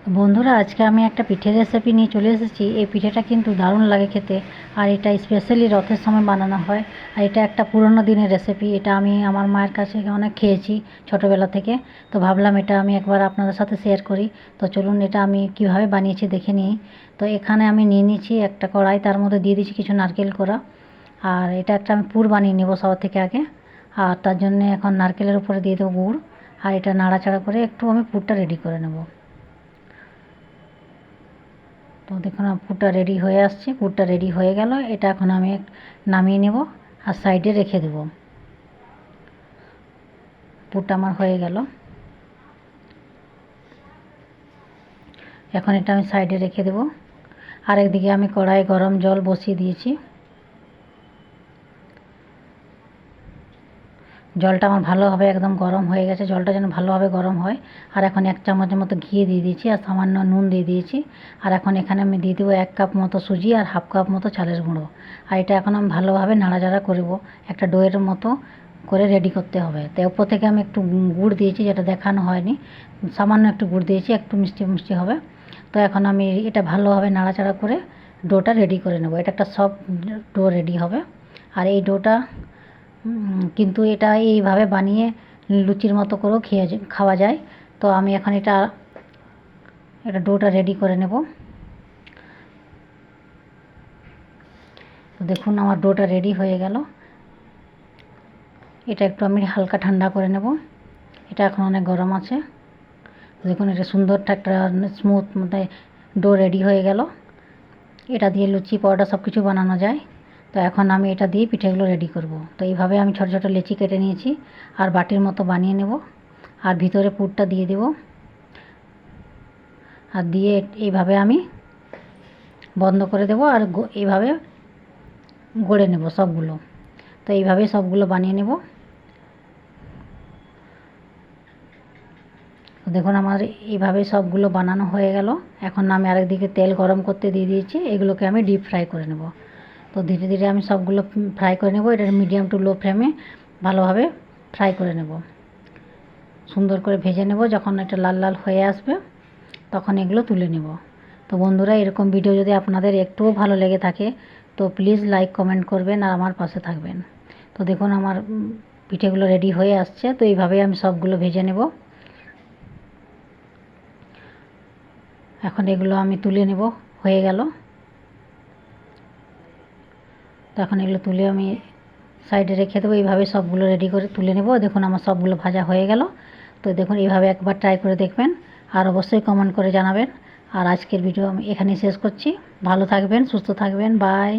বন্ধুরা, আজকে আমি একটা পিঠের রেসিপি নিয়ে চলে এসেছি। এই পিঠেটা কিন্তু দারুণ লাগে খেতে, আর এটা স্পেশালি রথের সময় বানানো হয়। আর এটা একটা পুরনো দিনের রেসিপি। এটা আমি আমার মায়ের কাছে অনেক খেয়েছি ছোটোবেলা থেকে। তো ভাবলাম এটা আমি একবার আপনাদের সাথে শেয়ার করি। তো চলুন এটা আমি কিভাবে বানিয়েছি দেখে নিই। তো এখানে আমি নিয়ে নিয়েছি একটা কড়াই, তার মধ্যে দিয়ে দিয়েছি কিছু নারকেল কোড়া। আর এটা একটা আমি পুর বানিয়ে নেবো সবার থেকে আগে। আর তার জন্যে এখন নারকেলের উপরে দিয়ে দেবো গুড়। আর এটা নাড়াচাড়া করে একটু আমি পুরটা রেডি করে নেবো। তো দেখুন পুরটা রেডি হয়ে আসছে। পুরটা রেডি হয়ে গেল। এটা এখন আমি নামিয়ে নেব আর সাইডে রেখে দেব। পুরটা আমার হয়ে গেল। এখন এটা আমি সাইডে রেখে দেব। আর একদিকে আমি কড়াই গরম জল বসিয়ে দিয়েছি। জলটা আমার ভালোভাবে একদম গরম হয়ে গেছে। জলটা যেন ভালোভাবে গরম হয়। আর এখন 1 চামচের মতো ঘি দিয়ে দিয়েছি আর সামান্য নুন দিয়ে দিয়েছি। আর এখন এখানে আমি দিয়ে দেবো 1 কাপ মতো সুজি আর 1/2 কাপ মতো চালের গুঁড়ো। আর এটা এখন আমি ভালোভাবে নাড়াচাড়া করব। একটা ডোয়ের মতো করে রেডি করতে হবে। তো উপর থেকে আমি একটু গুড় দিয়েছি, যেটা দেখানো হয়নি। সামান্য একটু গুড় দিয়েছি, একটু মিষ্টি মিষ্টি হবে। তো এখন আমি এটা ভালোভাবে নাড়াচাড়া করে ডোটা রেডি করে নেব। এটা একটা সফট ডো রেডি হবে। আর এই ডোটা কিন্তু এটা এইভাবে বানিয়ে লুচির মতো করেও খাওয়া যায়। তো আমি এখন এটা ডোটা রেডি করে নেব। তো দেখুন আমার ডোটা রেডি হয়ে গেল। এটা একটু আমি হালকা ঠান্ডা করে নেব। এটা এখন অনেক গরম আছে। দেখুন এটা সুন্দর একটা স্মুথ মতো ডো রেডি হয়ে গেল। এটা দিয়ে লুচি পরোটা সব কিছু বানানো যায়। তো এখন আমি এটা দিয়ে পিঠেগুলো রেডি করব। তো এইভাবে আমি ছোটো ছোটো লেচি কেটে নিয়েছি আর বাটির মতো বানিয়ে নেব। আর ভিতরে পুরটা দিয়ে দেব। আর দিয়ে এইভাবে আমি বন্ধ করে দেব। আর এইভাবে গড়ে নেব সবগুলো। তো এইভাবে সবগুলো বানিয়ে নেব। দেখুন আমার এইভাবে সবগুলো বানানো হয়ে গেল। এখন আমি আরেকদিকে তেল গরম করতে দিয়ে দিয়েছি। এগুলোকে আমি ডিপ ফ্রাই করে নেব। তো ধীরে ধীরে আমি সবগুলো ফ্রাই করে নেব। এটা মিডিয়াম টু লো ফ্লেমে ভালোভাবে ফ্রাই করে নেব। সুন্দর করে ভেজে নেব। যখন এটা লাল লাল হয়ে আসবে তখন এগুলো তুলে নেব। তো বন্ধুরা, এরকম ভিডিও যদি আপনাদের একটুও ভালো লেগে থাকে তো প্লিজ লাইক কমেন্ট করবেন আর আমার পাশে থাকবেন। তো দেখুন আমার পিঠেগুলো রেডি হয়ে আসছে। তো এইভাবেই আমি সবগুলো ভেজে নেব। এখন এগুলো আমি তুলে নেব। হয়ে গেল। তো এখন এগুলো তুলে আমি সাইডে রেখে দেবো। এইভাবে সবগুলো রেডি করে তুলে নেব। দেখুন আমার সবগুলো ভাজা হয়ে গেল। তো দেখুন এইভাবে একবার ট্রাই করে দেখবেন আর অবশ্যই কমেন্ট করে জানাবেন। আর আজকের ভিডিও আমি এখানেই শেষ করছি। ভালো থাকবেন, সুস্থ থাকবেন। বাই।